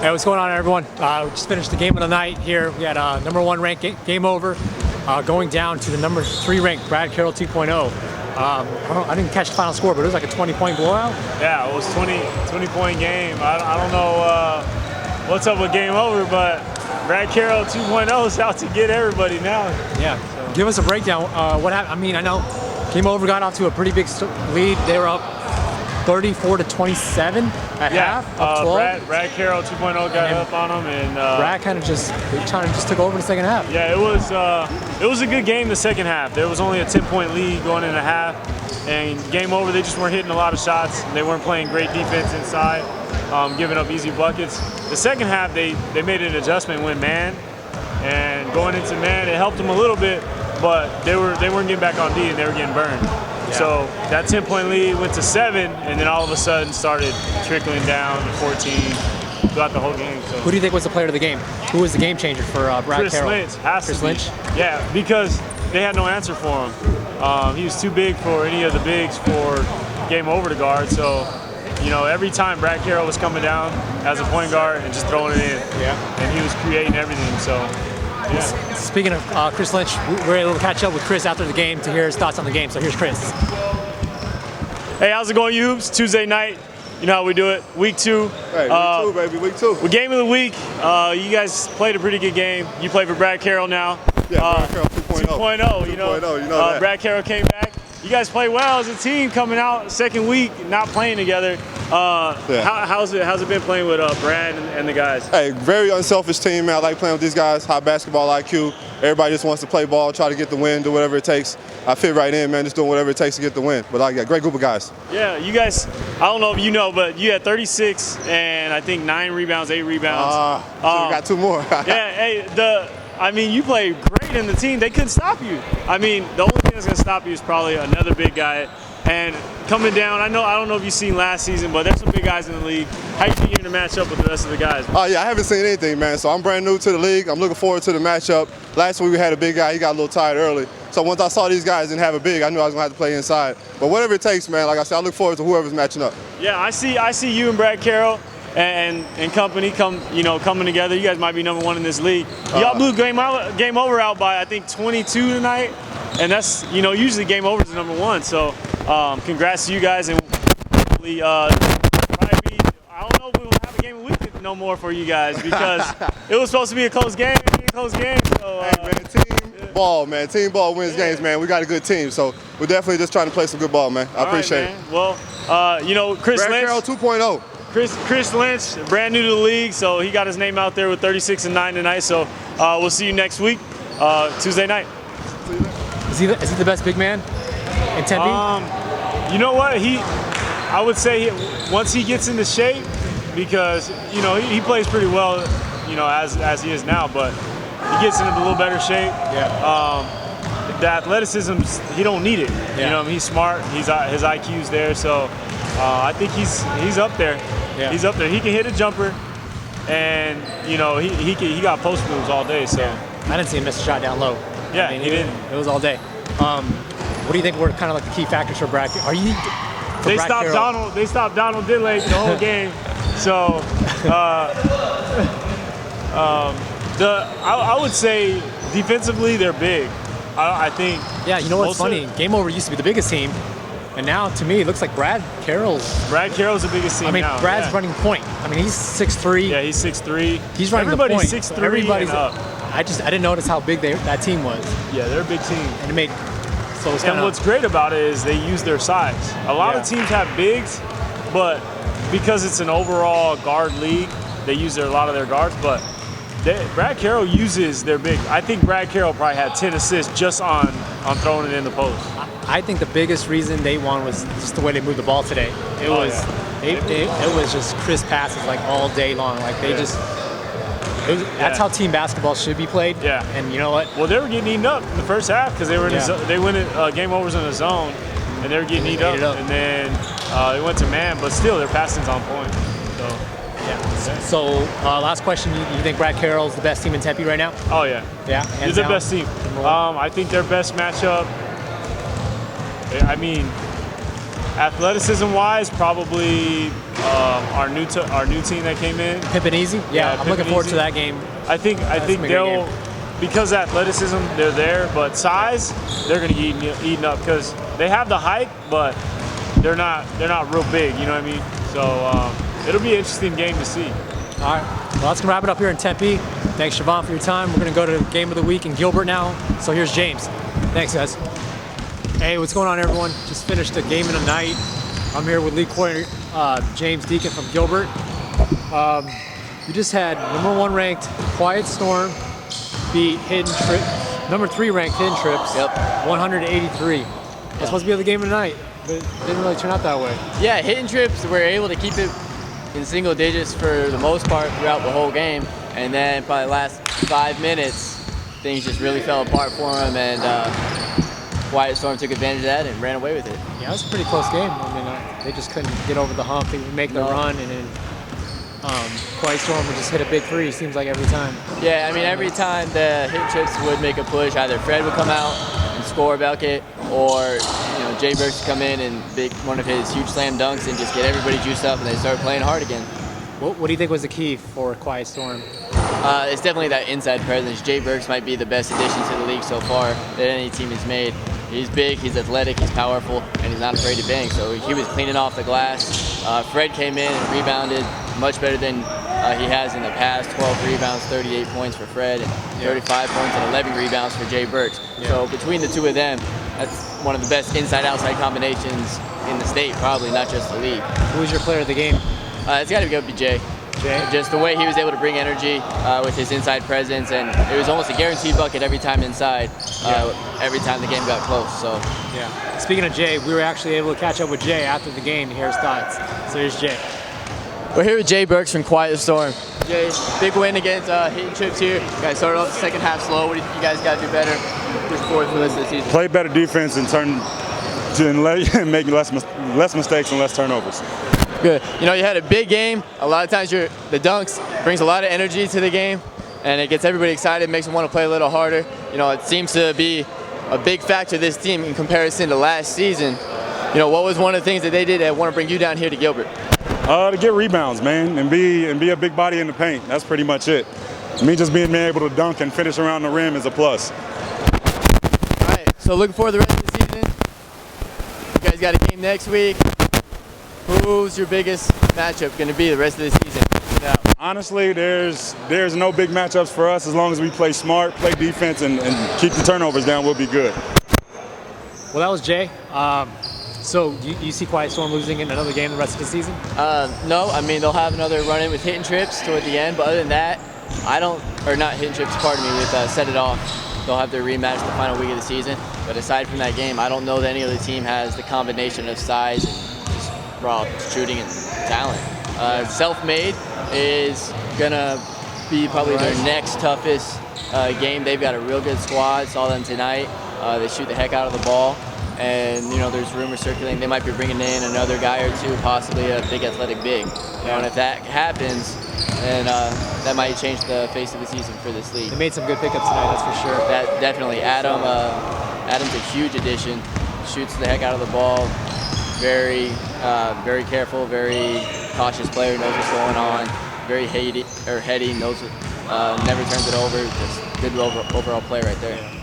Hey, what's going on, everyone? We just finished the game of the night here. We had #1 ranked Game Over going down to the #3 ranked Brad Carroll 2.0. I didn't catch the final score, but it was like a 20-point blowout. Yeah, it was 20-point game. I don't know what's up with Game Over, but Brad Carroll 2.0 is out to get everybody now. Yeah. So. Give us a breakdown. What happened? I mean, I know Game Over got off to a pretty big lead. They were up 34-27 at half, up 12. Brad Carroll 2.0 got up on them, and Brad kind of just took over the second half. Yeah, it was a good game the second half. There was only a 10-point lead going into half, and Game Over, they just weren't hitting a lot of shots. They weren't playing great defense inside, giving up easy buckets. The second half, they made an adjustment, went man, and going into man, it helped them a little bit, but they weren't getting back on D, and they were getting burned. Yeah. So that 10-point lead went to 7, and then all of a sudden started trickling down to 14 throughout the whole game. So. Who do you think was the player of the game? Who was the game changer for Brad Carroll? Chris Lynch has to be. Lynch? Yeah, because they had no answer for him. He was too big for any of the bigs for Game Over to guard. So, you know, every time Brad Carroll was coming down as a point guard and just throwing it in. Yeah. And he was creating everything. So. Yeah. Speaking of Chris Lynch, we were able to catch up with Chris after the game to hear his thoughts on the game. So here's Chris. Hey, how's it going, Hubes? Tuesday night. You know how we do it. Week 2. Hey, week 2, baby. Week 2. Well, game of the week. You guys played a pretty good game. You play for Brad Carroll now. Yeah, Brad Carroll 2.0. 2.0. You know that. Brad Carroll came back. You guys play well as a team coming out second week, not playing together. How's it been playing with Brad and the guys? Hey, very unselfish team, man. I like playing with these guys. High basketball IQ. Everybody just wants to play ball, try to get the win, do whatever it takes. I fit right in, man, just doing whatever it takes to get the win. But I got a great group of guys. Yeah, you guys, I don't know if you know, but you had 36 and I think 9 rebounds, 8 rebounds. We got 2 more. Yeah, hey, you played great in the team. They couldn't stop you. I mean, the only thing that's going to stop you is probably another big guy. And coming down, I don't know if you've seen last season, but there's some big guys in the league. How do you think you're going to match up with the rest of the guys? Oh, yeah, I haven't seen anything, man. So I'm brand new to the league. I'm looking forward to the matchup. Last week we had a big guy. He got a little tired early. So once I saw these guys didn't have a big, I knew I was going to have to play inside. But whatever it takes, man, like I said, I look forward to whoever's matching up. Yeah, I see you and Brad Carroll and company coming together. You guys might be #1 in this league. Y'all blew Game Over out by, I think, 22 tonight. And that's, usually Game Over is the #1. So congrats to you guys. And hopefully, I don't know if we'll have a game of the week no more for you guys because it was supposed to be a close game. So, hey, man, team ball, man. Team ball wins games, man. We got a good team. So we're definitely just trying to play some good ball, man. I appreciate it. Well, Chris Brad Lynch. Carroll 2.0. Chris Lynch, brand new to the league, so he got his name out there with 36 and 9 tonight. So we'll see you next week, Tuesday night. Is he the best big man in Tempe? You know what? I would say once he gets into shape, because he plays pretty well, as he is now, but he gets into a little better shape. Yeah. The athleticism, he don't need it. Yeah. He's smart. His IQ's there, so I think he's up there. Yeah. He's up there. He can hit a jumper, and he got post moves all day. So I didn't see him miss a shot down low. Yeah, I mean, he didn't. It was all day. What do you think were kind of like the key factors for Brad? They stopped Donald Dillay the whole game. So I would say defensively they're big. I think. Yeah, you know what's funny? Game Over used to be the biggest team, and now to me it looks like Brad Carroll's the biggest team. I mean, now, Brad's running point. I mean, he's 6'3". Yeah, he's 6'3". He's running Everybody's the point. 6'3". Everybody's up. I didn't notice how big that team was. Yeah, they're a big team. And it made And what's great about it is they use their size. A lot of teams have bigs, but because it's an overall guard league, they use a lot of their guards. But Brad Carroll uses their big. I think Brad Carroll probably had 10 assists just on throwing it in the post. I think the biggest reason they won was just the way they moved the ball today. It was just crisp passes like all day long. Like that's how team basketball should be played. Yeah. And you know what? Well, they were getting eaten up in the first half because they were they went Game Overs in a zone, and they were getting eaten up. And then they went to man, but still their passing's on point. So. Yeah. So last question: you think Brad Carroll's the best team in Tempe right now? Oh yeah. Yeah. He's the best team. I think their best matchup. I mean, athleticism-wise, probably our new team that came in. Pimpin' Easy? Yeah, I'm looking forward to that game. I think gonna be a great they'll, because athleticism, they're there, but size, they're going to get eaten up because they have the height, but they're not real big. You know what I mean? So it'll be an interesting game to see. All right, well, that's gonna wrap it up here in Tempe. Thanks, Siobhan, for your time. We're gonna go to Game of the Week in Gilbert now. So here's James. Thanks, guys. Hey, what's going on, everyone? Just finished the game of the night. I'm here with league coordinator James Deacon from Gilbert. We just had #1 ranked Quiet Storm beat number 3 ranked Hidden Trips. Yep. 183. It's supposed to be the game of the night, but it didn't really turn out that way. Yeah, Hidden Trips were able to keep it in single digits for the most part throughout the whole game, and then probably the last 5 minutes, things just really fell apart for them, and Quiet Storm took advantage of that and ran away with it. Yeah, it was a pretty close game. I mean, they just couldn't get over the hump. They would make the run, and then Quiet Storm would just hit a big 3. Seems like every time. Yeah, I mean, every time the Hidden Trips would make a push, either Fred would come out and score a bucket, or Jay Burks would come in and make one of his huge slam dunks and just get everybody juiced up, and they start playing hard again. What do you think was the key for Quiet Storm? It's definitely that inside presence. Jay Burks might be the best addition to the league so far that any team has made. He's big, he's athletic, he's powerful, and he's not afraid to bang. So he was cleaning off the glass. Fred came in and rebounded much better than he has in the past. 12 rebounds, 38 points for Fred, and 35 points and 11 rebounds for Jay Burks. Yeah. So between the two of them, that's one of the best inside-outside combinations in the state, probably, not just the league. Who was your player of the game? It's got to go be Jay. Jay? Just the way he was able to bring energy with his inside presence, and it was almost a guaranteed bucket every time inside, every time the game got close. So, yeah. Speaking of Jay, we were actually able to catch up with Jay after the game to hear his thoughts. So here's Jay. We're here with Jay Burks from Quiet Storm. Jay, big win against Hidden Trips here. You guys started off the second half slow. What do you think you guys got to do better? Push forward for the rest of the season. Play better defense and make less mistakes and less turnovers. Good. You had a big game. A lot of times the dunks brings a lot of energy to the game, and it gets everybody excited, makes them want to play a little harder. It seems to be a big factor of this team in comparison to last season. What was one of the things that they did that want to bring you down here to Gilbert? To get rebounds, man, and be a big body in the paint. That's pretty much it. Me just being able to dunk and finish around the rim is a plus. All right, so looking forward to the rest of the season. You guys got a game next week. Who's your biggest matchup going to be the rest of the season? Honestly, there's no big matchups for us. As long as we play smart, play defense, and keep the turnovers down, we'll be good. Well, that was Jay. So you see Quiet Storm losing in another game the rest of the season? No, I mean, they'll have another run-in with Hidden Trips toward the end, but other than that, not Hidden Trips, pardon me, with Set It Off. They'll have their rematch the final week of the season. But aside from that game, I don't know that any other team has the combination of size and just raw shooting and talent. Self-Made is going to be probably their next toughest game. They've got a real good squad. Saw them tonight. They shoot the heck out of the ball. And, there's rumors circulating they might be bringing in another guy or two, possibly a big athletic big. And if that happens, then that might change the face of the season for this league. They made some good pickups tonight, that's for sure. That definitely. Adam's a huge addition. Shoots the heck out of the ball. Very careful, very cautious player, knows what's going on. Very heady, knows never turns it over. Just good overall play right there. Yeah.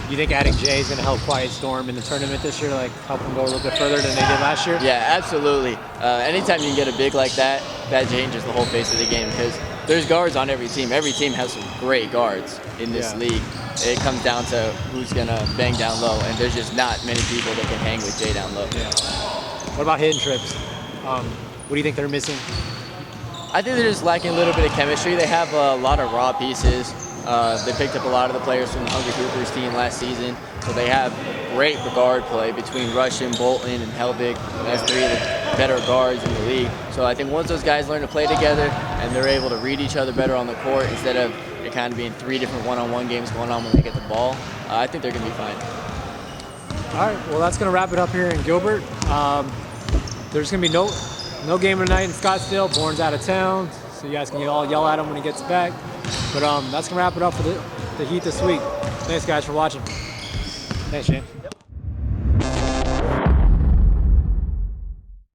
You think adding Jay is going to help Quiet Storm in the tournament this year, like help them go a little bit further than they did last year? Yeah, absolutely. Anytime you can get a big like that, that changes the whole face of the game because there's guards on every team. Every team has some great guards in this league. It comes down to who's going to bang down low, and there's just not many people that can hang with Jay down low. Yeah. What about Hidden Trips? What do you think they're missing? I think they're just lacking a little bit of chemistry. They have a lot of raw pieces. They picked up a lot of the players from the Hungry Hoopers team last season, so they have great guard play between Russian, Bolton, and Helvig. That's 3 of the better guards in the league. So I think once those guys learn to play together and they're able to read each other better on the court instead of it kind of being 3 different one-on-one games going on when they get the ball, I think they're going to be fine. All right, well, that's going to wrap it up here in Gilbert. There's going to be no game tonight in Scottsdale. Bourne's out of town, so you guys can all yell at him when he gets back. But that's going to wrap it up for the Heat this week. Thanks, guys, for watching. Thanks, Shane. Yep.